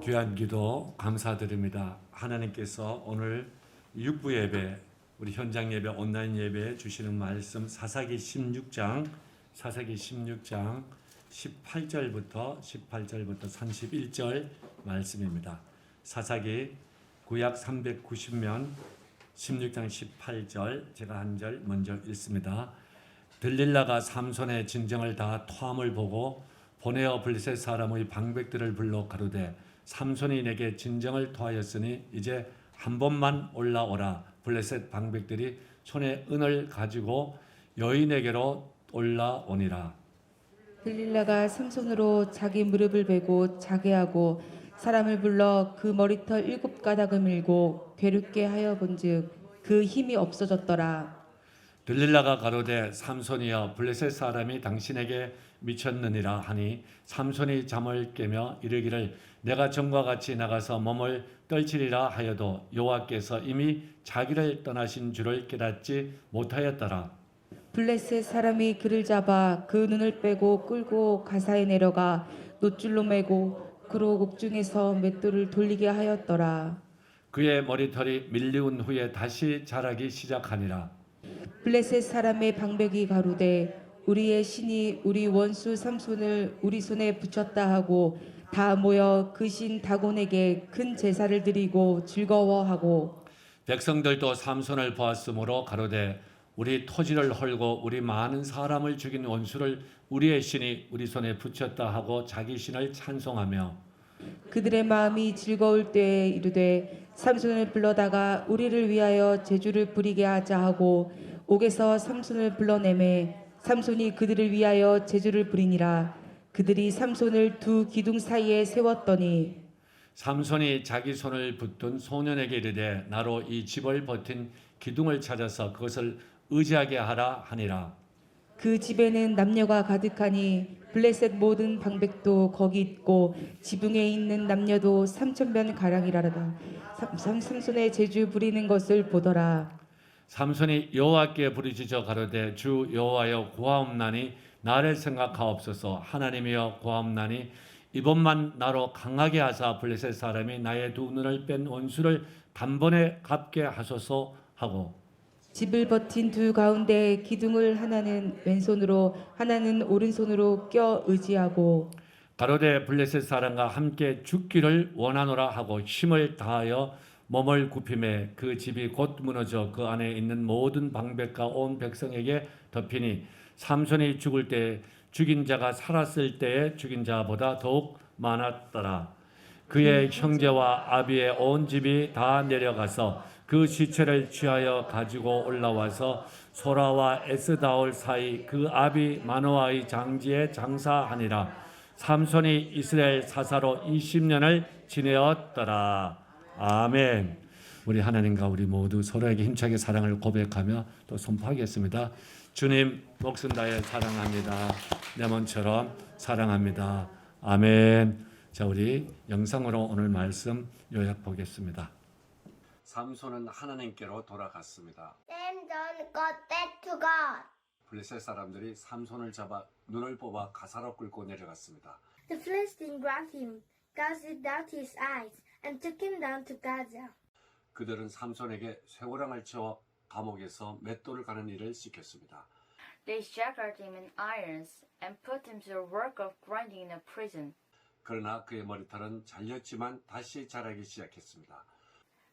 귀한 기도 감사드립니다. 하나님께서 오늘 육부 예배, 우리 현장 예배, 온라인 예배에 주시는 말씀 사사기 16장 18절부터 31절 말씀입니다. 사사기 구약 390면 16장 18절 제가 한 절 먼저 읽습니다. 들릴라가 삼손의 진정을 다 토함을 보고 보내어 블레셋 사람의 방백들을 불러 가로되 삼손이 내게 진정을 토하였으니 이제 한 번만 올라오라. 블레셋 방백들이 손에 은을 가지고 여인에게로 올라오니라. 들릴라가 삼손으로 자기 무릎을 베고 자게 하고 사람을 불러 그 머리털 7가닥을 밀고 괴롭게 하여 본즉 그 힘이 없어졌더라. 들릴라가 가로되 삼손이여 블레셋 사람이 당신에게 미쳤느니라 하니 삼손이 잠을 깨며 이르기를 내가 전과 같이 나가서 몸을 떨치리라 하여도 여호와께서 이미 자기를 떠나신 줄을 깨닫지 못하였더라. 블레셋 사람이 그를 잡아 그 눈을 빼고 끌고 가사에 내려가 노줄로 매고 그로 옥중에서 맷돌을 돌리게 하였더라. 그의 머리털이 밀리운 후에 다시 자라기 시작하니라. 블레셋 사람의 방백이 가로되 우리의 신이 우리 원수 삼손을 우리 손에 붙였다 하고 다 모여 그 신 다곤에게 큰 제사를 드리고 즐거워하고 백성들도 삼손을 보았으므로 가로되 우리 토지를 헐고 우리 많은 사람을 죽인 원수를 우리의 신이 우리 손에 붙였다 하고 자기 신을 찬송하며 그들의 마음이 즐거울 때에 이르되 삼손을 불러다가 우리를 위하여 제주를 부리게 하자 하고 옥에서 삼손을 불러내매 삼손이 그들을 위하여 제주를 부리니라. 그들이 삼손을 두 기둥 사이에 세웠더니 삼손이 자기 손을 붙든 소년에게 이르되 나로 이 집을 버틴 기둥을 찾아서 그것을 의지하게 하라 하니라. 그 집에는 남녀가 가득하니 블레셋 모든 방백도 거기 있고 지붕에 있는 남녀도 3,000명 가량이라다. 삼손의 제주 부리는 것을 보더라. 삼손이 여호와께 부르짖어 가로되 주 여호와여 구하옵나니 나를 생각하옵소서. 하나님이여 구하옵나니 이번만 나로 강하게 하사 블레셋 사람이 나의 두 눈을 뺀 원수를 단번에 갚게 하소서 하고 집을 버틴 두 가운데 기둥을 하나는 왼손으로 하나는 오른손으로 껴 의지하고 가로되 블레셋 사람과 함께 죽기를 원하노라 하고 힘을 다하여 몸을 굽히매 그 집이 곧 무너져 그 안에 있는 모든 방백과 온 백성에게 덮이니 삼손이 죽을 때 죽인 자가 살았을 때에 죽인 자보다 더욱 많았더라. 그의 형제와 아비의 온 집이 다 내려가서 그 시체를 취하여 가지고 올라와서 소라와 에스다올 사이 그 아비 마노아의 장지에 장사하니라. 삼손이 이스라엘 사사로 20년을 지내었더라. 아멘. 우리 하나님과 우리 모두 서로에게 힘차게 사랑을 고백하며 또 선포하겠습니다. 주님 목숨 다해 사랑합니다. 내 몸처럼 사랑합니다. 아멘. 자, 우리 영상으로 오늘 말씀 요약 보겠습니다. 삼손은 하나님께로 돌아갔습니다. Samson got back to God. 블레셋 사람들이 삼손을 잡아 눈을 뽑아 가사로 끌고 내려갔습니다. The Philistines grabbed him, gouged out his eyes, and took him down to Gaza. 그들은 삼손에게 쇠고랑을 채워 감옥에서 맷돌을 가는 일을 시켰습니다. They shackled him in irons and put him to the work of grinding in a prison. 그러나 그의 머리털은 잘렸지만 다시 자라기 시작했습니다.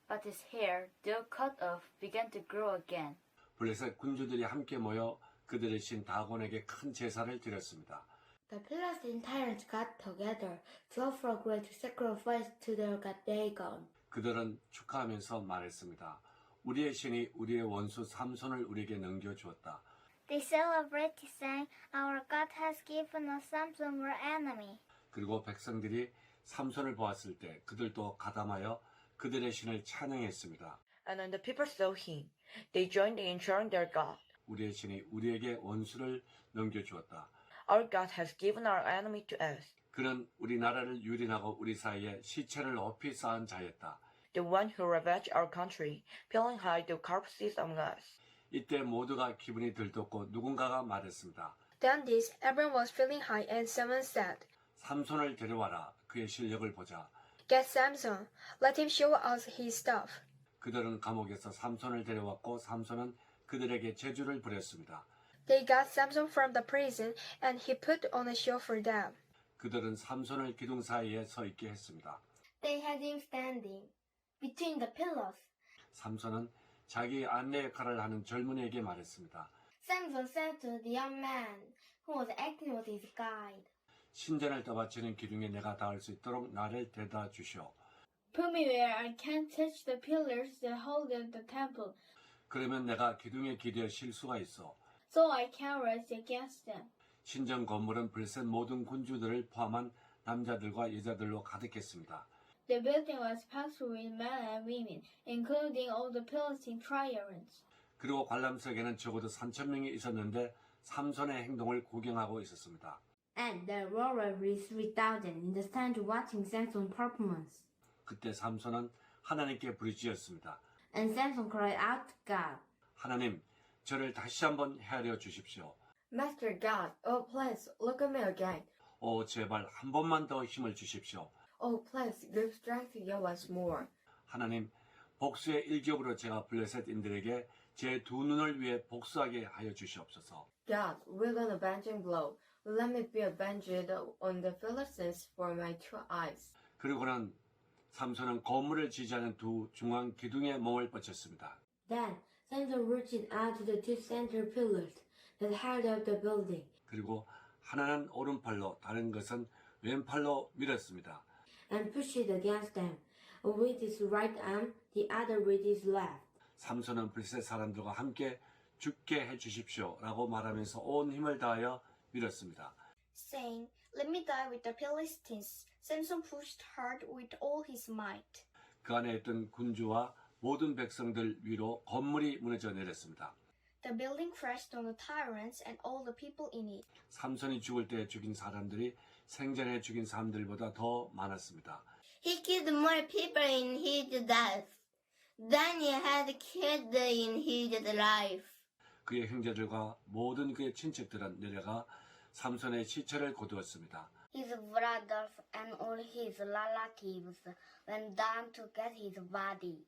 But his hair, though cut off, began to grow again. 블레셋 군주들이 함께 모여 그들의 신 다곤에게 큰 제사를 드렸습니다. The Philistine tyrants got together to offer a great sacrifice to their god Dagon. 그들은 축하하면서 말했습니다. 우리의 신이 우리의 원수 삼손을 우리에게 넘겨주었다. They celebrated, saying, "Our God has given us Samson, our enemy." 그리고 백성들이 삼손을 보았을 때 그들도 가담하여 그들의 신을 찬양했습니다. And when the people saw him, they joined in cheering their God. 우리의 신이 우리에게 원수를 넘겨주었다. Our God has given our enemy to us. 그는 우리나라를 유린하고 우리 사이에 시체를 높이 쌓은 자였다. The one who ravaged our country, filling high the corpses among us. 이때 모두가 기분이 들떴고 누군가가 말했습니다. Done this, everyone was feeling high, and someone said, 삼손을 데려와라. 그의 실력을 보자. Get Samson. Let him show us his stuff. 그들은 감옥에서 삼손을 데려왔고 삼손은 그들에게 제주를 부렸습니다. They got Samson from the prison, and he put on a show for them. 그들은 삼손을 기둥 사이에 서 있게 했습니다. They had him standing between the pillars. 삼손은 자기 안내 역할을 하는 젊은이에게 말했습니다. Samson said to the young man who was acting as his guide, 신전을 떠받치는 기둥에 내가 닿을 수 있도록 나를 대다 주시오. Put me where I can't touch the pillars that hold up the temple, 그러면 내가 기둥에 기대어 쉴 수가 있어. so I can rise against them. 신전 건물은 블레셋 모든 군주들을 포함한 남자들과 여자들로 가득했습니다. The building was packed with men and women, including all the Philistine triumphs. 그리고 관람석에는 적어도 3,000명이 있었는데 삼손의 행동을 구경하고 있었습니다. and there were at least 3,000 in the stand watching Samson's performance. 그때 삼손은 하나님께 부르짖었습니다. And Samson cried out to God, 하나님, 저를 다시 한번 헤아려 주십시오. Master God, oh please, look at me again. 오, 제발 한 번만 더 힘을 주십시오. Oh please, give strength to you once more. 하나님, 복수의 일격으로 제가 블레셋인들에게 제 두 눈을 위해 복수하게 하여 주시옵소서. God, we're gonna avenging blow. Let me be avenged on the Philistines for my two eyes. 그리고는 삼손은 건물을 지지하는 두 중앙 기둥에 몸을 뻗쳤습니다. Then Samson reached out to the two center pillars that held up the building, 그리고 하나는 오른팔로 다른 것은 왼팔로 밀었습니다. and pushed against them, with his right arm, the other with his left. 삼손은 블레셋 사람들과 함께 죽게 해 주십시오라고 말하면서 온 힘을 다하여 밀었습니다. Saying, "Let me die with the Philistines." Samson pushed hard with all his might. 그 안에 있던 군주와 모든 백성들 위로 건물이 무너져 내렸습니다. The building crashed on the tyrants and all the people in it. 삼손이 죽을 때 죽인 사람들이 생전에 죽인 사람들보다 더 많았습니다. He killed more people in his death than he had killed in his life. 그의 형제들과 모든 그의 친척들은 내려가 삼손의 시체를 거두었습니다. His brothers and all his relatives went down to get his body.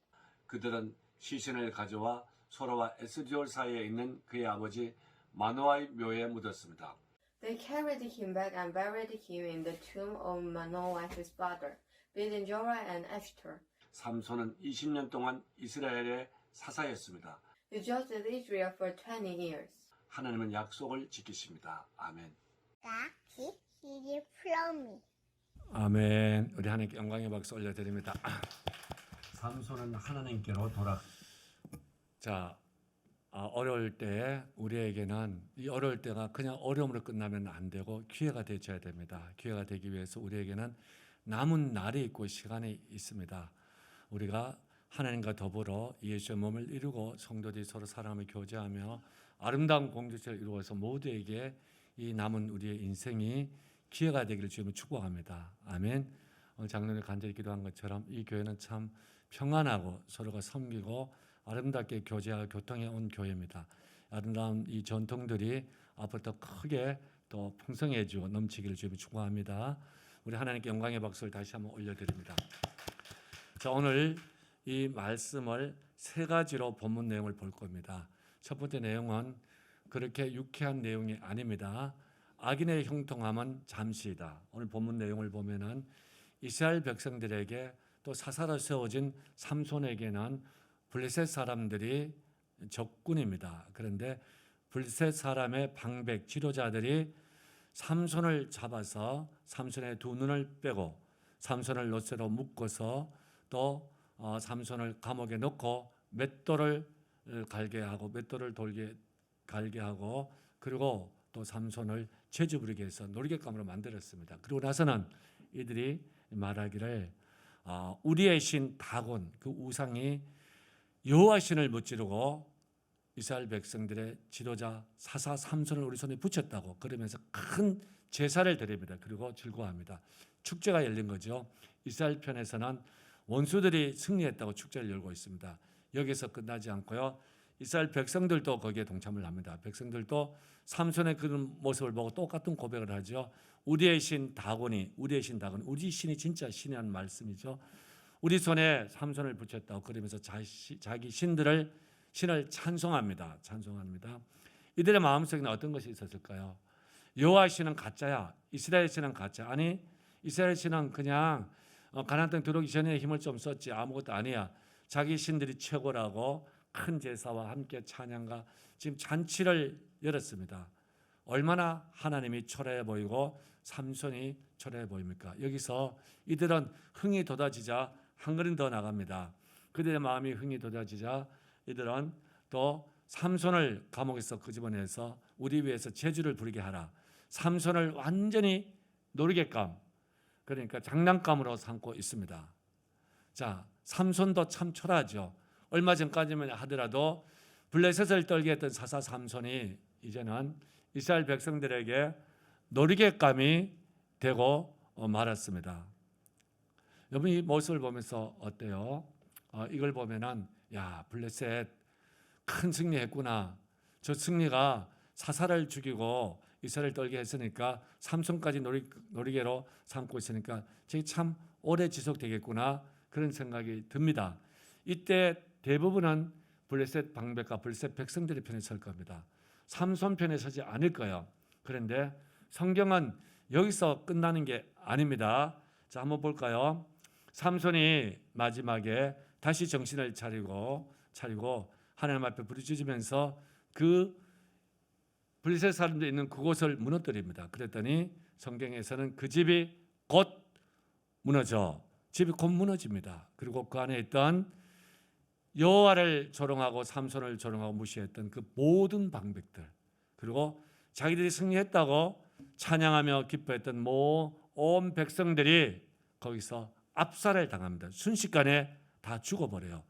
그들은 시신을 가져와 소로와 에스디올 사이에 있는 그의 아버지 마노아의 묘에 묻었습니다. They carried him back and buried him in the tomb of Manoah his father, between Jorah and Esther. 삼손은 20년 동안 이스라엘의 사사였습니다. He judged Israel for 20 years. 하나님은 약속을 지키십니다. 아멘. God keep his promise. 아멘. 우리 하나님께 영광의 박수 올려드립니다. 삼손은 하나님께로 자, 어려울 때 우리에게는 이 어려울 때가 그냥 어려움으로 끝나면 안 되고 기회가 되어야 됩니다. 기회가 되기 위해서 우리에게는 남은 날이 있고 시간이 있습니다. 우리가 하나님과 더불어 예수의 몸을 이루고 성도들이 서로 사랑하며 교제하며 아름다운 공동체를 이루어서 모두에게 이 남은 우리의 인생이 기회가 되기를 주님을 축복합니다. 아멘. 오늘 장로님 간절히 기도한 것처럼 이 교회는 참 평안하고 서로가 섬기고 아름답게 교제하고 교통해 온 교회입니다. 아름다운 이 전통들이 앞으로 더 크게 더 풍성해지고 넘치기를 주님을 축복합니다. 우리 하나님께 영광의 박수를 다시 한번 올려드립니다. 자, 오늘 이 말씀을 세 가지로 본문 내용을 볼 겁니다. 첫 번째 내용은 그렇게 유쾌한 내용이 아닙니다. 악인의 형통함은 잠시이다. 오늘 본문 내용을 보면은 이스라엘 백성들에게 또 사사로 세워진 삼손에게는 블레셋 사람들이 적군입니다. 그런데 블레셋 사람의 방백 지도자들이 삼손을 잡아서 삼손의 두 눈을 빼고 삼손을 노새로 묶어서 또 삼손을 감옥에 넣고 맷돌을 갈게 하고 맷돌을 갈게 하고 그리고 또 삼손을 제주 부리게 해서 놀잇감으로 만들었습니다. 그리고 나서는 이들이 말하기를 우리의 신 다곤 그 우상이 여호와 신을 무찌르고 이스라엘 백성들의 지도자 사사 삼손을 우리 손에 붙였다고 그러면서 큰 제사를 드립니다. 그리고 즐거워합니다. 축제가 열린 거죠. 이스라엘 편에서는 원수들이 승리했다고 축제를 열고 있습니다. 여기서 끝나지 않고요. 이스라엘 백성들도 거기에 동참을 합니다. 백성들도 삼손의 그런 모습을 보고 똑같은 고백을 하죠. 우리의 신 다곤이, 우리의 신 다곤, 우리 신이 진짜 신이라는 말씀이죠. 우리 손에 삼손을 붙였다고 그러면서 자기 신을 찬송합니다. 찬송합니다. 이들의 마음속에는 어떤 것이 있었을까요? 여호와 신은 가짜야. 이스라엘 신은 가짜. 아니, 이스라엘 신은 그냥 가나안 땅 들어오기 전에 힘을 좀 썼지 아무것도 아니야. 자기 신들이 최고라고 큰 제사와 함께 찬양과 지금 잔치를 열었습니다. 얼마나 하나님이 초라해 보이고 삼손이 초라해 보입니까? 여기서 이들은 흥이 돋아지자 한 걸음 더 나갑니다. 그들의 마음이 흥이 돋아지자 이들은 또 삼손을 감옥에서 끄집어내서 우리 위해서 제주를 부리게 하라. 삼손을 완전히 놀이개감, 그러니까 장난감으로 삼고 있습니다. 자, 삼손도 참 초라하죠. 얼마 전까지만 하더라도 블레셋을 떨게 했던 사사 삼손이 이제는 이스라엘 백성들에게 놀이개감이 되고 말았습니다. 여러분 이 모습을 보면서 어때요? 이걸 보면은 야, 블레셋 큰 승리했구나. 저 승리가 사사를 죽이고 이스라엘 떨게 했으니까 삼손까지 놀이개로 삼고 있으니까 저게 참 오래 지속되겠구나, 그런 생각이 듭니다. 이때 대부분은 블레셋 방백과 블레셋 백성들의 편에 설 겁니다. 삼손 편에 서지 않을 거예요. 그런데 성경은 여기서 끝나는 게 아닙니다. 자, 한번 볼까요? 삼손이 마지막에 다시 정신을 차리고 하나님 앞에 부르짖으면서 그 블레셋 사람들이 있는 그곳을 무너뜨립니다. 그랬더니 성경에서는 그 집이 곧 집이 곧 무너집니다. 그리고 그 안에 있던 여호와를 조롱하고 삼손을 조롱하고 무시했던 그 모든 방백들, 그리고 자기들이 승리했다고 찬양하며 기뻐했던 온 백성들이 거기서 압살을 당합니다. 순식간에 다 죽어버려요.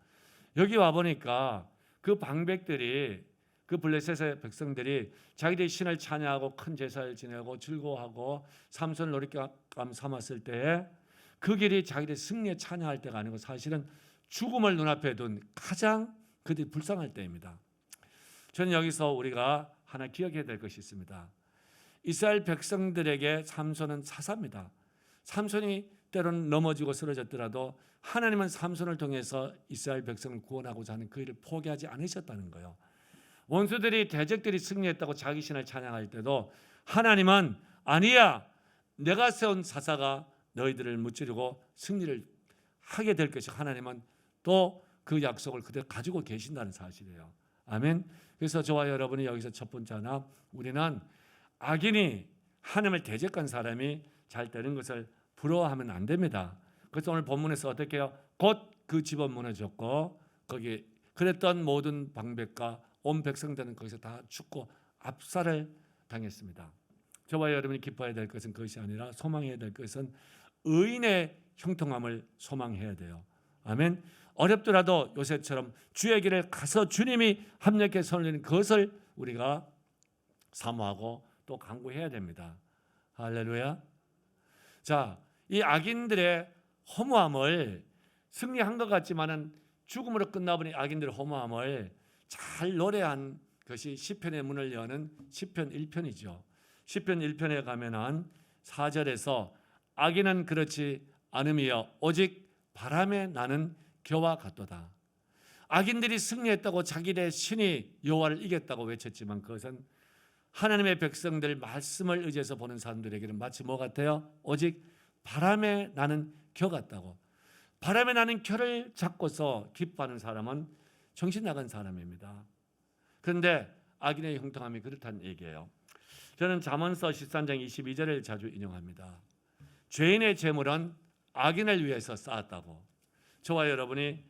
여기 와보니까 그 방백들이, 그 블레셋의 백성들이 자기들의 신을 찬양하고 큰 제사를 지내고 즐거워하고 삼손을 놀잇감 삼았을 때에 그 길이 자기들의 승리에 찬양할 때가 아니고 사실은 죽음을 눈앞에 둔 가장 그들이 불쌍할 때입니다. 저는 여기서 우리가 하나 기억해야 될 것이 있습니다. 이스라엘 백성들에게 삼손은 사사입니다. 삼손이 때로는 넘어지고 쓰러졌더라도 하나님은 삼손을 통해서 이스라엘 백성을 구원하고자 하는 그 일을 포기하지 않으셨다는 거예요. 원수들이, 대적들이 승리했다고 자기 신을 찬양할 때도 하나님은 아니야, 내가 세운 사사가 너희들을 무찌르고 승리를 하게 될 것이고 하나님은 또 그 약속을 그대로 가지고 계신다는 사실이에요. 아멘. 그래서 저와 여러분이 여기서 첫 번째 하나, 우리는 악인이 하나님을 대적한 사람이 잘 되는 것을 부러워하면 안 됩니다. 그래서 오늘 본문에서 어떻게 해요? 곧 그 집은 무너졌고 거기 그랬던 모든 방백과 온 백성들은 거기서 다 죽고 압살을 당했습니다. 저와 여러분이 기뻐해야 될 것은 그것이 아니라 소망해야 될 것은 의인의 형통함을 소망해야 돼요. 아멘. 어렵더라도 요셉처럼 주의 길을 가서 주님이 합력해 선을 그것을 우리가 사모하고 또 간구해야 됩니다. 할렐루야. 자, 이 악인들의 허무함을 승리한 것 같지만은 죽음으로 끝나버린 악인들의 허무함을 잘 노래한 것이 시편의 문을 여는 시편 1편이죠. 시편 1편에 가면은 4절에서 악인은 그렇지 않음이여 오직 바람에 나는 겨와 같도다. 악인들이 승리했다고 자기들의 신이 여호와를 이겼다고 외쳤지만 그것은 하나님의 백성들 말씀을 의지해서 보는 사람들에게는 마치 뭐 같아요? 오직 바람에 나는 겨 같다고. 바람에 나는 겨를 잡고서 기뻐하는 사람은 정신 나간 사람입니다. 그런데 악인의 형통함이 그렇다는 얘기예요. 저는 잠언서 13장 22절을 자주 인용합니다. 죄인의 재물은 악인을 위해서 쌓았다고. 저와 여러분이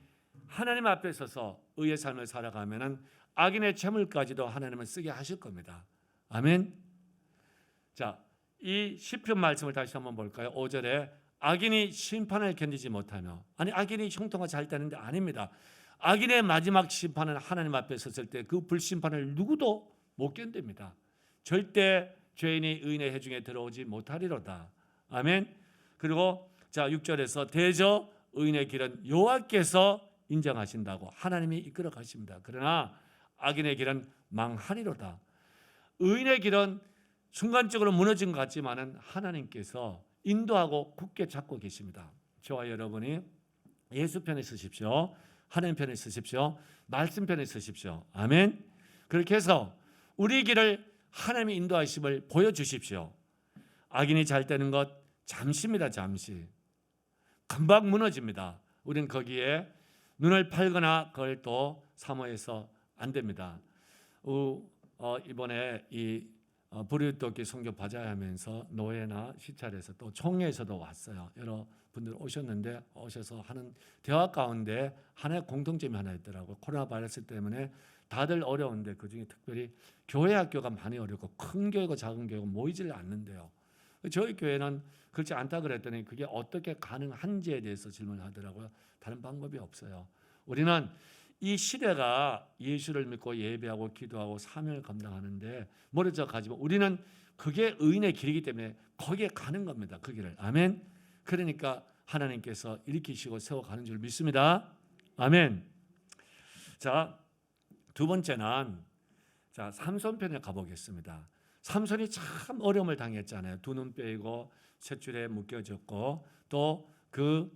하나님 앞에 서서 의의 삶을 살아가면은 악인의 재물까지도 하나님은 쓰게 하실 겁니다. 아멘. 자, 이 시편 말씀을 다시 한번 볼까요? 5절에 악인이 심판을 견디지 못하며, 아니 악인이 형통화 잘 되는데 아닙니다. 악인의 마지막 심판은 하나님 앞에 섰을 때 그 불심판을 누구도 못 견딥니다. 절대 죄인이 의인의 회중에 들어오지 못하리로다. 아멘. 그리고 자 6절에서 대저 의인의 길은 여호와께서 인정하신다고 하나님이 이끌어 가십니다. 그러나 악인의 길은 망하리로다. 의인의 길은 순간적으로 무너진 것 같지만은 하나님께서 인도하고 굳게 잡고 계십니다. 저와 여러분이 예수 편에 서십시오. 하나님 편에 서십시오. 말씀 편에 서십시오. 아멘. 그렇게 해서 우리 길을 하나님의 인도하심을 보여주십시오. 악인이 잘 되는 것 잠시입니다. 잠시. 금방 무너집니다. 우리는 거기에 눈을 팔거나 그걸 또 사모해서 안 됩니다. 이번에 이 부르짖기 선교 바자하면서 노회나 시찰에서 또 총회에서도 왔어요. 여러 분들 오셨는데 오셔서 하는 대화 가운데 하나의 공통점이 하나 있더라고요. 코로나 바이러스 때문에 다들 어려운데 그중에 특별히 교회 학교가 많이 어렵고 큰 교회고 작은 교회고 모이질 않는데요. 저희 교회는 그렇지 않다 그랬더니 그게 어떻게 가능한지에 대해서 질문을 하더라고요. 다른 방법이 없어요. 우리는 이 시대가 예수를 믿고 예배하고 기도하고 사명을 감당하는데 멀어져 가지고 우리는 그게 의인의 길이기 때문에 거기에 가는 겁니다. 그 길을. 아멘. 그러니까 하나님께서 일으키시고 세워가는 줄 믿습니다. 아멘. 자, 두 번째는 삼손 편에 가보겠습니다. 삼손이 참 어려움을 당했잖아요. 두 눈 빼이고 셋줄에 묶여졌고 또 그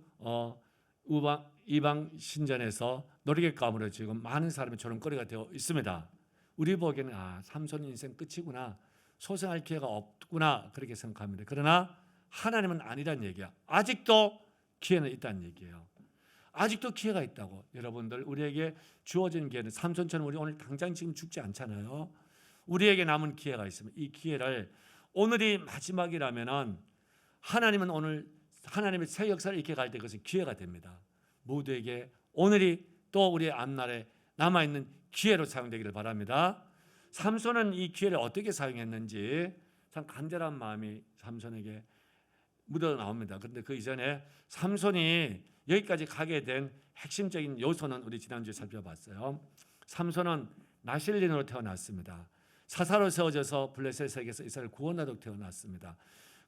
이방 신전에서 노리개감으로 지금 많은 사람이 조롱거리가 되어 있습니다. 우리 보기에는 삼손 인생 끝이구나. 소생할 기회가 없구나 그렇게 생각합니다. 그러나 하나님은 아니란 얘기야. 아직도 기회는 있다는 얘기예요. 아직도 기회가 있다고. 여러분들 우리에게 주어진 기회는 삼손처럼 우리 오늘 당장 지금 죽지 않잖아요. 우리에게 남은 기회가 있습니다. 이 기회를 오늘이 마지막이라면은 하나님은 오늘 하나님의 새 역사를 이렇게 갈 때 그것은 기회가 됩니다. 모두에게 오늘이 또 우리의 앞날에 남아있는 기회로 사용되기를 바랍니다. 삼손은 이 기회를 어떻게 사용했는지 참 간절한 마음이 삼손에게 묻어 나옵니다. 그런데 그 이전에 삼손이 여기까지 가게 된 핵심적인 요소는 우리 지난주에 살펴봤어요. 삼손은 나실린으로 태어났습니다. 사사로 세워져서 블레셋에게서 이스라엘 구원하도록 태어났습니다.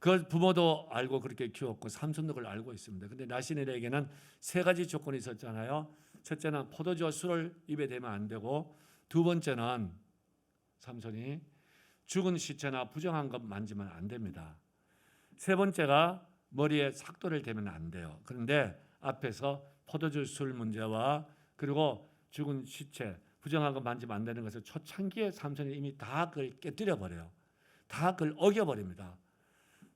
그 부모도 알고 그렇게 키웠고 삼손도 그걸 알고 있습니다. 그런데 나실린에게는 세 가지 조건이 있었잖아요. 첫째는 포도주와 술을 입에 대면 안 되고, 두 번째는 삼손이 죽은 시체나 부정한 것 만지면 안 됩니다. 세 번째가 머리에 삭도를 대면 안 돼요. 그런데 앞에서 포도주 술 문제와 그리고 죽은 시체, 부정한 것 만지면 안 되는 것을 초창기에 삼손이 이미 다 그걸 깨뜨려 버려요. 다 그걸 어겨버립니다.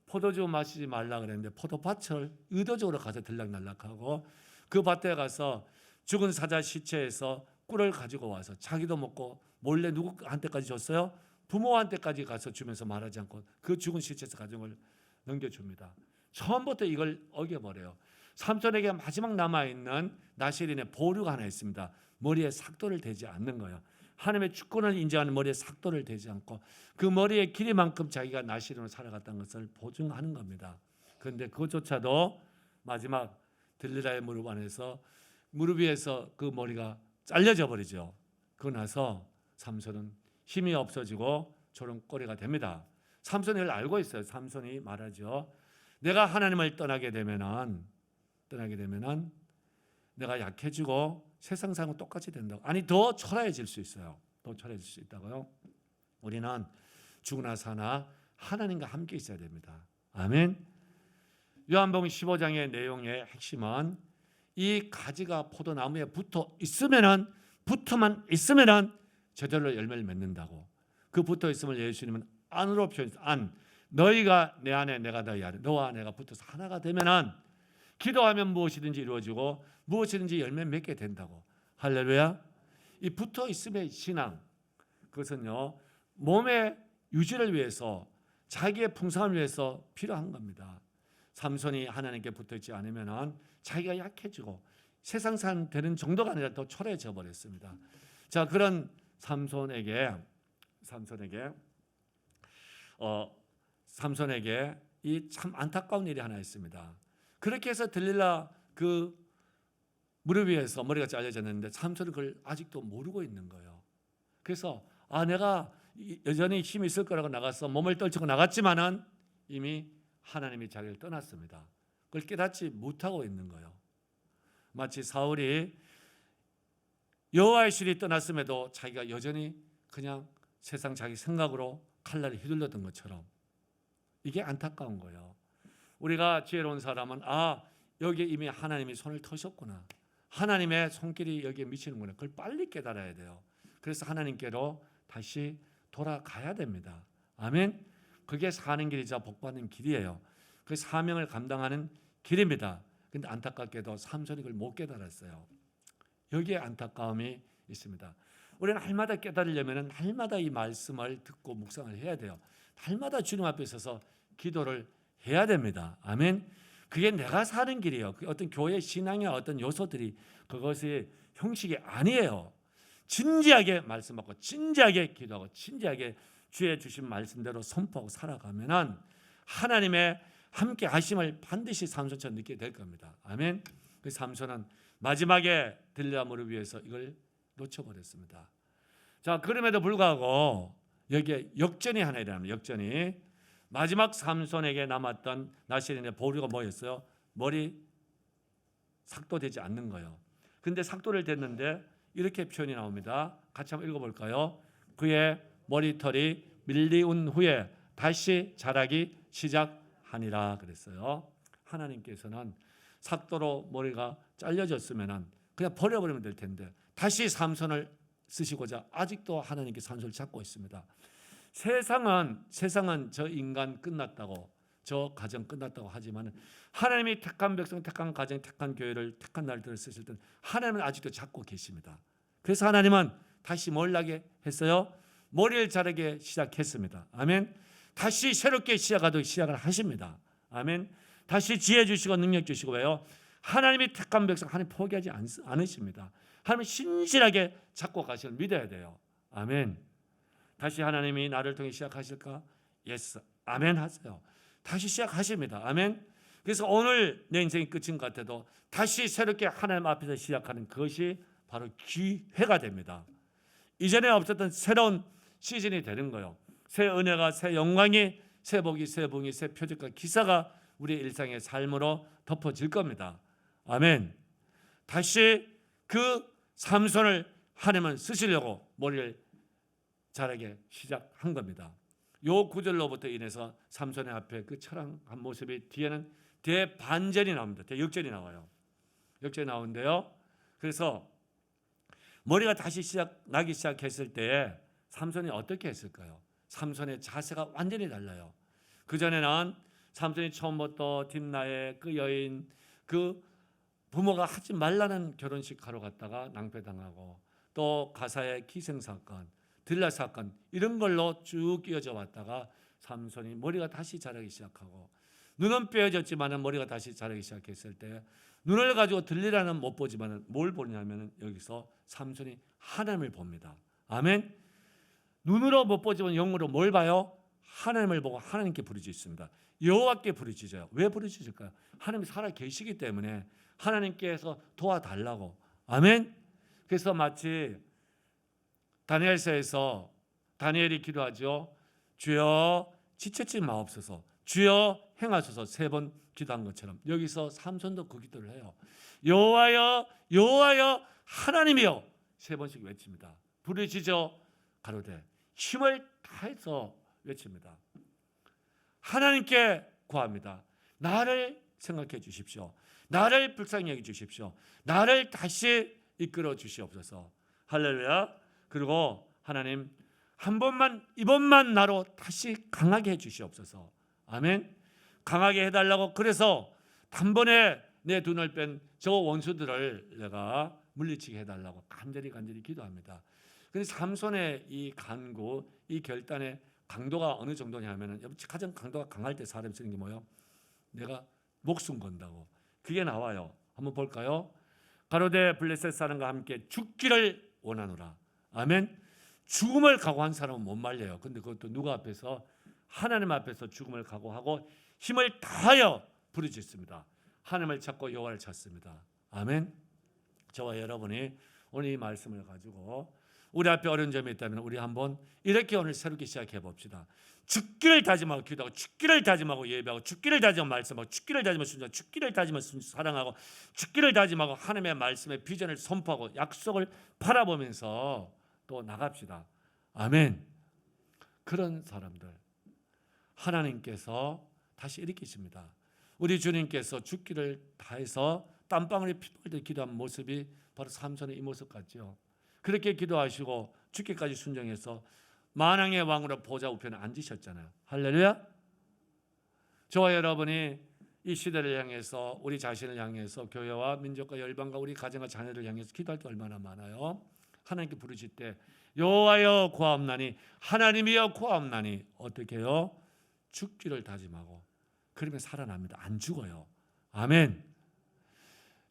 포도주 마시지 말라 그랬는데 포도밭을 의도적으로 가서 들락날락하고 그 밭에 가서 죽은 사자 시체에서 꿀을 가지고 와서 자기도 먹고 몰래 누구한테까지 줬어요? 부모한테까지 가서 주면서 말하지 않고 그 죽은 시체에서 가진 걸 넘겨줍니다. 처음부터 이걸 어겨버려요. 삼손에게 마지막 남아있는 나실인의 보류가 하나 있습니다. 머리에 삭도를 대지 않는 거예요. 하나님의 주권을 인정하는 머리에 삭도를 대지 않고 그 머리의 길이만큼 자기가 나실인으로 살아갔다는 것을 보증하는 겁니다. 그런데 그것조차도 마지막 들릴라의 무릎 안에서 무릎 위에서 그 머리가 잘려져 버리죠. 그러고 나서 삼손은 힘이 없어지고 조롱거리가 됩니다. 삼손이 이걸 알고 있어요. 삼손이 말하죠. 내가 하나님을 떠나게 되면은 내가 약해지고 세상 사람과 똑같이 된다고. 아니 더 초라해질 수 있어요. 더 초라해질 수 있다고요. 우리는 죽으나 사나 하나님과 함께 있어야 됩니다. 아멘. 요한복음 15장의 내용의 핵심은 이 가지가 포도나무에 붙어만 있으면은 저절로 열매를 맺는다고. 그 붙어 있음을 예수님은 안으로 표현해서 너희가 내 안에 내가 너희 안에 너와 내가 붙어서 하나가 되면은 기도하면 무엇이든지 이루어지고 무엇이든지 열매 맺게 된다고. 할렐루야. 이 붙어 있음의 신앙, 그것은요 몸의 유지를 위해서 자기의 풍성함을 위해서 필요한 겁니다. 삼손이 하나님께 붙어 있지 않으면은 자기가 약해지고 세상 사람 되는 정도가 아니라 더 초라해져 버렸습니다. 자, 그런 삼손에게 이 참 안타까운 일이 하나 있습니다. 그렇게 해서 들릴라 그 무릎 위에서 머리가 잘려졌는데 삼손은 그걸 아직도 모르고 있는 거예요. 그래서 내가 여전히 힘이 있을 거라고 나가서 몸을 떨치고 나갔지만은 이미 하나님이 자기를 떠났습니다. 그걸 깨닫지 못하고 있는 거예요. 마치 사울이 여호와의 신이 떠났음에도 자기가 여전히 그냥 세상 자기 생각으로 칼날이 휘둘렀던 것처럼 이게 안타까운 거예요. 우리가 지혜로운 사람은 여기에 이미 하나님이 손을 터셨구나. 하나님의 손길이 여기에 미치는구나. 그걸 빨리 깨달아야 돼요. 그래서 하나님께로 다시 돌아가야 됩니다. 아멘. 그게 사는 길이자 복받는 길이에요. 그 사명을 감당하는 길입니다. 근데 안타깝게도 삼손이 그걸 못 깨달았어요. 여기에 안타까움이 있습니다. 우리는 날마다 깨달으려면 날마다 이 말씀을 듣고 묵상을 해야 돼요. 날마다 주님 앞에 서서 기도를 해야 됩니다. 아멘. 그게 내가 사는 길이에요. 어떤 교회 신앙의 어떤 요소들이 그것이 형식이 아니에요. 진지하게 말씀 받고 진지하게 기도하고 진지하게 주의 주신 말씀대로 선포하고 살아가면은 하나님의 함께 하심을 반드시 삼손처럼 느끼게 될 겁니다. 아멘. 그 삼손은 마지막에 들레아 무릎 위에서 이걸 놓쳐버렸습니다. 자, 그럼에도 불구하고 여기에 역전이 하나 일어납니다. 역전이. 마지막 삼손에게 남았던 나시린의 보류가 뭐였어요? 머리 삭도 되지 않는 거예요. 근데 삭도를 댔는데 이렇게 표현이 나옵니다. 같이 한번 읽어볼까요? 그의 머리털이 밀리운 후에 다시 자라기 시작하니라 그랬어요. 하나님께서는 삭도로 머리가 잘려졌으면 그냥 버려버리면 될 텐데 다시 삼손을 쓰시고자 아직도 하나님께 삼손을 찾고 있습니다. 세상은 저 인간 끝났다고, 저 가정 끝났다고 하지만 하나님이 택한 백성, 택한 가정, 택한 교회를 택한 날들을 쓰실 때는 하나님은 아직도 찾고 계십니다. 그래서 하나님은 다시 뭘 나게 했어요? 머리를 자르게 시작했습니다. 아멘. 다시 새롭게 시작하도록 시작을 하십니다. 아멘. 다시 지혜 주시고 능력 주시고 왜요? 하나님이 택한 백성 하나님 포기하지 않으십니다. 하나님 신실하게 찾고 가시를 믿어야 돼요. 아멘. 다시 하나님이 나를 통해 시작하실까? 예스. 아멘 하세요. 다시 시작하십니다. 아멘. 그래서 오늘 내 인생이 끝인 것 같아도 다시 새롭게 하나님 앞에서 시작하는 그것이 바로 기회가 됩니다. 이전에 없었던 새로운 시즌이 되는 거예요. 새 은혜가, 새 영광이, 새 복이, 새 부흥이, 새 표적과 기사가 우리의 일상의 삶으로 덮어질 겁니다. 아멘. 다시 그 삼손을 하나님은 쓰시려고 머리를 자라게 시작한 겁니다. 요 구절로부터 인해서 삼손의 앞에 그 처량한 모습이 뒤에는 대반전이 나옵니다. 대역전이 나와요. 역전이 나오는데요. 그래서 머리가 다시 나기 시작했을 때 삼손이 어떻게 했을까요? 삼손의 자세가 완전히 달라요. 그전에는 삼손이 처음부터 딥나의 그 여인, 그 부모가 하지 말라는 결혼식 하러 갔다가 낭패당하고 또 가사의 기생사건, 들라 사건 이런 걸로 쭉 이어져 왔다가 삼손이 머리가 다시 자라기 시작하고 눈은 빼어졌지만 머리가 다시 자라기 시작했을 때 눈을 가지고 들리라는 못 보지만 뭘 보냐면 여기서 삼손이 하나님을 봅니다. 아멘. 눈으로 못 보지만 영으로 뭘 봐요? 하나님을 보고 하나님께 부르짖습니다. 여호와께 부르짖어요. 왜 부르짖을까요? 하나님이 살아 계시기 때문에 하나님께서 도와달라고. 아멘. 그래서 마치 다니엘서에서 다니엘이 기도하죠. 주여 지체지 마옵소서. 주여 행하소서 3번 기도한 것처럼 여기서 삼손도 그 기도를 해요. 여호와여 여호와여 하나님이여 3번씩 외칩니다. 부르짖어 가로되 힘을 다해서 외칩니다. 하나님께 구합니다. 나를 생각해 주십시오. 나를 불쌍히 여겨 주십시오. 나를 다시 이끌어 주시옵소서. 할렐루야. 그리고 하나님 한 번만 이번만 나로 다시 강하게 해 주시옵소서. 아멘. 강하게 해달라고 그래서 단번에 내 눈을 뺀 저 원수들을 내가 물리치게 해달라고 간절히 기도합니다. 그래서 삼손의 이 간구, 이 결단의 강도가 어느 정도냐면은 가장 강도가 강할 때 사람이 쓰는 게 뭐예요? 내가 목숨 건다고. 그게 나와요. 한번 볼까요? 가로되 블레셋 사람과 함께 죽기를 원하노라. 아멘. 죽음을 각오한 사람은 못 말려요. 근데 그것도 누가 앞에서? 하나님 앞에서 죽음을 각오하고 힘을 다하여 부르짖습니다. 하나님을 찾고 여호와를 찾습니다. 아멘. 저와 여러분이 오늘 이 말씀을 가지고 우리 앞에 어려운 점이 있다면 우리 한번 이렇게 오늘 새롭게 시작해 봅시다. 죽기를 다짐하고 기도하고 죽기를 다짐하고 예배하고 죽기를 다짐하고 말씀하고 죽기를 다짐하고 순종, 죽기를 다짐하고 사랑하고 죽기를 다짐하고 하나님의 말씀의 비전을 선포하고 약속을 바라보면서 또 나갑시다. 아멘. 그런 사람들 하나님께서 다시 일으키십니다. 우리 주님께서 죽기를 다해서 땀방울이 피흘리듯 기도한 모습이 바로 삼손의 이 모습 같죠. 그렇게 기도하시고 죽기까지 순종해서 만왕의 왕으로 보좌 우편에 앉으셨잖아요. 할렐루야. 저와 여러분이 이 시대를 향해서 우리 자신을 향해서 교회와 민족과 열방과 우리 가정과 자녀를 향해서 기도할 때 얼마나 많아요. 하나님께 부르실 때 여호와여 구하옵나니 하나님이여 구하옵나니 어떻게 해요? 죽기를 다짐하고 그러면 살아납니다. 안 죽어요. 아멘.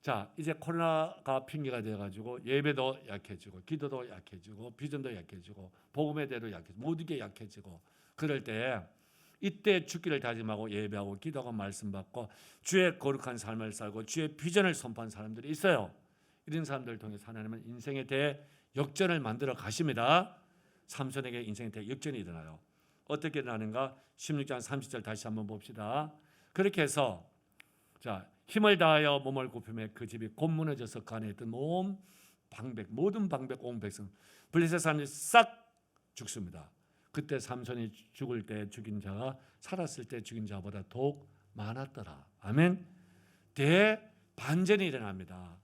자, 이제 코로나가 핑계가 돼가지고 예배도 약해지고 기도도 약해지고 비전도 약해지고 복음의 대로 약해지고 모든 게 약해지고 그럴 때 이때 죽기를 다짐하고 예배하고 기도하고 말씀 받고 주의 거룩한 삶을 살고 주의 비전을 선포한 사람들이 있어요. 이런 사람들을 통해서 하나님은 인생에 대해 역전을 만들어 가십니다. 삼손에게 인생에 대해 역전이 일어나요. 어떻게 일어나는가? 16장 30절 다시 한번 봅시다. 그렇게 해서 자, 힘을 다하여 몸을 굽히며 그 집이 곧 무너져서 그 안에 있던 모든 방백 온 백성 블레셋 사람들이 싹 죽습니다. 그때 삼손이 죽을 때 죽인 자가 살았을 때 죽인 자보다 더욱 많았더라. 아멘. 대반전이 일어납니다.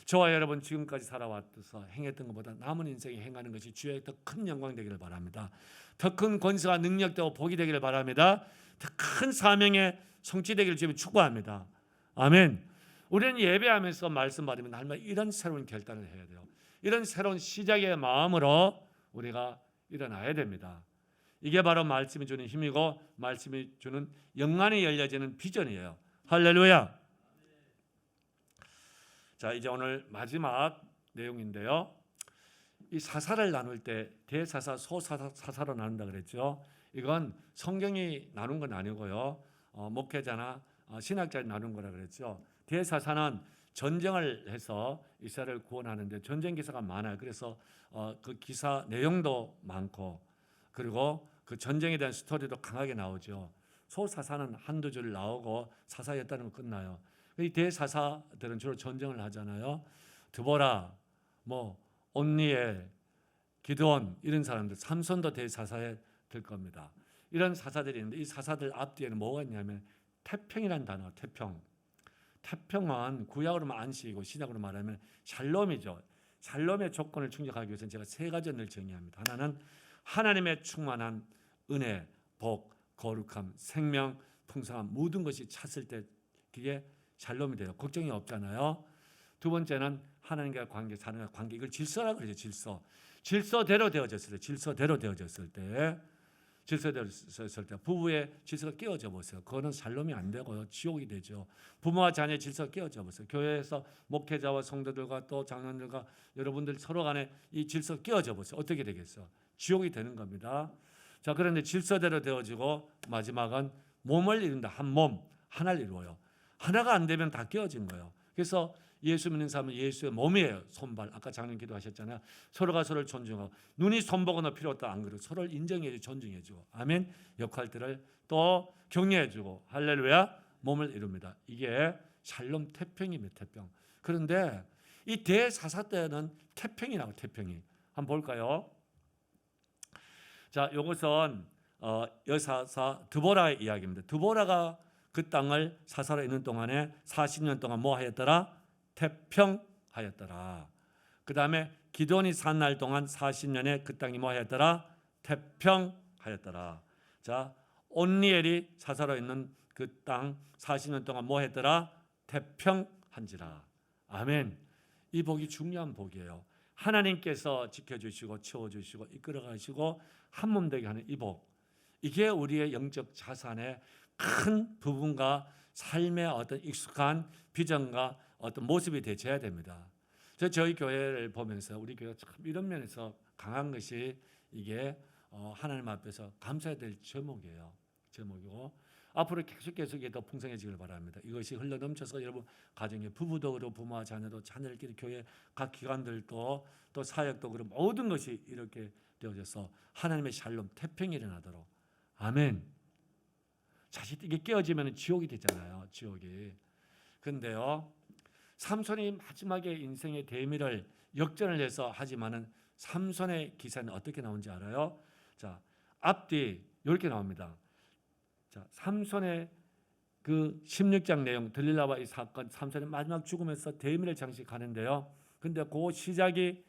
저와 여러분 지금까지 살아왔어서 행했던 것보다 남은 인생에 행하는 것이 주의 더 큰 영광 되기를 바랍니다. 더 큰 권세와 능력되고 복이 되기를 바랍니다. 더 큰 사명의 성취되기를 주님 축복합니다. 아멘. 우리는 예배하면서 말씀 받으면 날마다 이런 새로운 결단을 해야 돼요. 이런 새로운 시작의 마음으로 우리가 일어나야 됩니다. 이게 바로 말씀이 주는 힘이고 말씀이 주는 영안이 열려지는 비전이에요. 할렐루야. 자, 이제 오늘 마지막 내용인데요. 이 사사를 나눌 때 대사사, 소사사로 나눈다 그랬죠. 이건 성경이 나눈 건 아니고요. 목회자나 신학자를 나눈 거라 그랬죠. 대사사는 전쟁을 해서 이스라엘을 구원하는데 전쟁 기사가 많아요. 그래서 그 기사 내용도 많고 그리고 그 전쟁에 대한 스토리도 강하게 나오죠. 소사사는 한두 줄 나오고 사사였다는 거 끝나요. 이 대사사들은 주로 전쟁을 하잖아요. 드보라, 온니엘, 기드온 이런 사람들, 삼손도 대사사에 들 겁니다. 이런 사사들이 있는데 이 사사들 앞뒤에는 뭐가 있냐면 태평이라는 단어, 태평. 태평은 구약으로만 안식이고 신약으로 말하면 샬롬이죠. 샬롬의 조건을 충족하기 위해서는 제가 세 가지를 늘 정의합니다. 하나는 하나님의 충만한 은혜, 복, 거룩함, 생명, 풍성함 모든 것이 찼을 때 그게 샬롬이 돼요. 걱정이 없잖아요. 두 번째는 하나님과 관계, 사람과 관계 이걸 질서라고 그러죠. 질서. 질서대로 되어졌을 때, 질서대로 되어졌을 때 부부의 질서가 깨어져 보세요. 그거는 샬롬이 안 되고요. 지옥이 되죠. 부모와 자녀의 질서가 깨어져 보세요. 교회에서 목회자와 성도들과 또 장로들과 여러분들 서로 간에 이 질서가 깨어져 보세요. 어떻게 되겠어? 지옥이 되는 겁니다. 자, 그런데 질서대로 되어지고 마지막은 몸을 이룬다. 한 몸, 하나를 이루어요. 하나가 안 되면 다 깨어진 거예요. 그래서 예수 믿는 사람은 예수의 몸이에요. 손발. 아까 장로님 기도하셨잖아요. 서로가 서로를 존중하고 눈이 손보거나 필요 없다 안 그러고 서로를 인정해주고 존중해주고 아멘. 역할들을 또 격려해주고 할렐루야 몸을 이룹니다. 이게 샬롬 태평입니다. 태평. 그런데 이 대사사 때는 태평이 나와요. 태평이. 한번 볼까요? 자, 이것은 여사사 드보라의 이야기입니다. 드보라가 그 땅을 사사로 있는 동안에 40년 동안 뭐 하였더라? 태평하였더라. 그 다음에 기드온이 산 날 동안 40년에 그 땅이 뭐 하였더라? 태평하였더라. 자, 온니엘이 사사로 있는 그 땅 40년 동안 뭐 했더라? 태평한지라. 아멘. 이 복이 중요한 복이에요. 하나님께서 지켜주시고 채워주시고 이끌어가시고 한몸 되게 하는 이 복. 이게 우리의 영적 자산의 큰 부분과 삶의 어떤 익숙한 비전과 어떤 모습이 되셔야 됩니다. 저희 교회를 보면서 우리 교회가 참 이런 면에서 강한 것이 이게 하나님 앞에서 감사해야 될 제목이고 앞으로 계속 더 풍성해지길 바랍니다. 이것이 흘러넘쳐서 여러분 가정의 부부도 그렇고 부모와 자녀도 자녀들끼리 교회 각 기관들도 또 사역도 그렇고 모든 것이 이렇게 되어져서 하나님의 샬롬 태평이 일어나도록 아멘. 사실 이게 깨어지면 지옥이 되잖아요. 지옥이. 근데요. 삼손이 마지막에 인생의 대미를 역전을 해서 하지만은 삼손의 기사는 어떻게 나온지 알아요? 자, 앞뒤 이렇게 나옵니다. 자, 삼손의 그 16장 내용, 들릴라와 이 사건, 삼손의 마지막 죽으면서 대미를 장식하는데요. 근데 그 시작이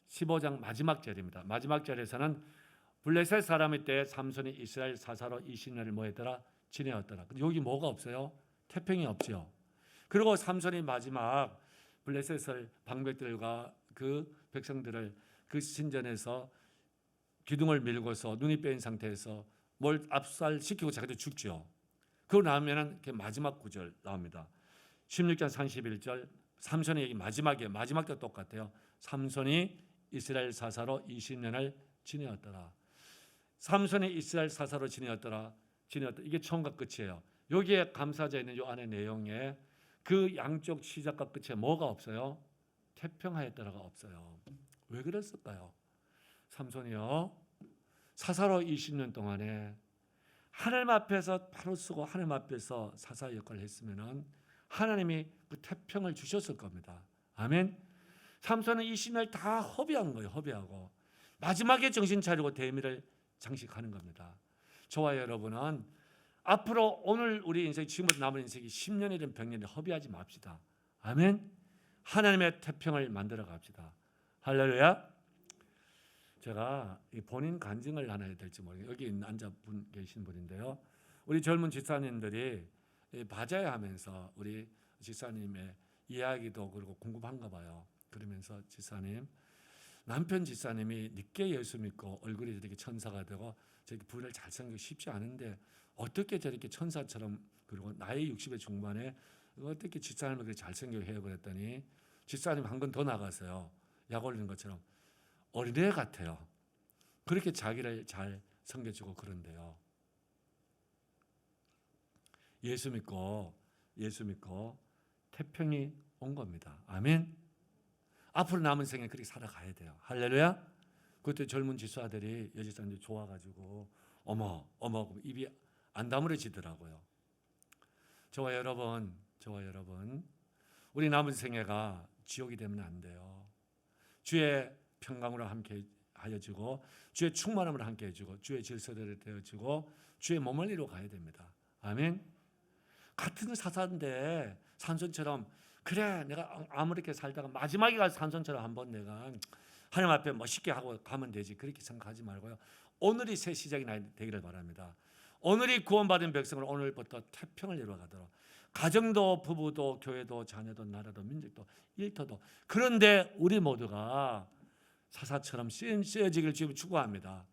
15장 마지막 절입니다. 마지막 절에서는 블레셋 사람의 때에 삼손이 이스라엘 사사로 20년을 뭐했더라? 지내었더라. 여기 뭐가 없어요? 태평이 없죠. 그리고 삼손이 마지막 블레셋을 방백들과 그 백성들을 그 신전에서 기둥을 밀고서 눈이 빼인 상태에서 뭘 압살시키고 자기도 죽죠. 그러고 나면은 마지막 구절 나옵니다. 16장 31절 삼손의 얘기 마지막도 똑같아요. 삼손이 이스라엘 사사로 20년을 지내었더라. 삼손이 이스라엘 사사로 지내었더라. 이게 처음과 끝이에요. 여기에 감싸져 있는 이 안의 내용에 그 양쪽 시작과 끝에 뭐가 없어요? 태평하였더라가 없어요. 왜 그랬을까요? 삼손이요, 사사로 20년 동안에 하나님 앞에서 바로 쓰고 하나님 앞에서 사사 역할을 했으면은 하나님이 그 태평을 주셨을 겁니다. 아멘. 삼손은 20년을 다 허비한 거예요. 허비하고 마지막에 정신 차리고 대미를 장식하는 겁니다. 저와 여러분은 앞으로 오늘 우리 인생, 지금부터 남은 인생이 10년이든 100년이든 허비하지 맙시다. 아멘. 하나님의 태평을 만들어 갑시다. 할렐루야. 제가 본인 간증을 하나 해야 될지 모르겠어요. 여기 앉아 계신 분인데요. 우리 젊은 집사님들이 바자회 하면서 우리 집사님의 이야기도 그리고 궁금한가 봐요. 그러면서 집사님, 남편 집사님이 늦게 예수 믿고 얼굴이 저렇게 천사가 되고 저렇게 부인을 잘생기고 쉽지 않은데 어떻게 저렇게 천사처럼, 그리고 나이 60의 중반에 어떻게 집사님을 그렇게 잘생기게 해요? 그랬더니 집사님 한 건 더 나가서요. 약 올리는 것처럼 어린애 같아요. 그렇게 자기를 잘 섬겨주고 그런데요. 예수 믿고 태평이 온 겁니다. 아멘. 앞으로 남은 생에 그렇게 살아가야 돼요. 할렐루야. 그때 젊은 지수아들이 여지사님들이 좋아가지고 어머 입이 안 다물어지더라고요. 저와 여러분, 우리 남은 생애가 지옥이 되면 안 돼요. 주의 평강으로 함께 하여주고 주의 충만함을 함께 해주고 주의 질서대로 되어주고 주의 몸을 이루어 가야 됩니다. 아멘. 같은 사사인데 삼손처럼, 그래 내가 아무렇게 살다가 마지막에 가서 삼손처럼 한번 내가 하나님 앞에 멋있게 하고 가면 되지, 그렇게 생각하지 말고요. 오늘이 새 시작이 되기를 바랍니다. 오늘이 구원받은 백성을 오늘부터 태평을 이루어가도록, 가정도 부부도 교회도 자녀도 나라도 민족도 일터도, 그런데 우리 모두가 사사처럼 쓰여지기를 주님 축복합니다.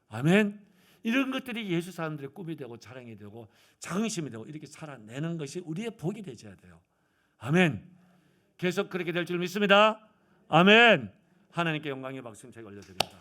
아멘. 이런 것들이 예수 사람들의 꿈이 되고 자랑이 되고 자긍심이 되고 이렇게 살아내는 것이 우리의 복이 되셔야 돼요. 아멘. 계속 그렇게 될 줄 믿습니다. 아멘. 하나님께 영광의 박수 제가 올려드립니다.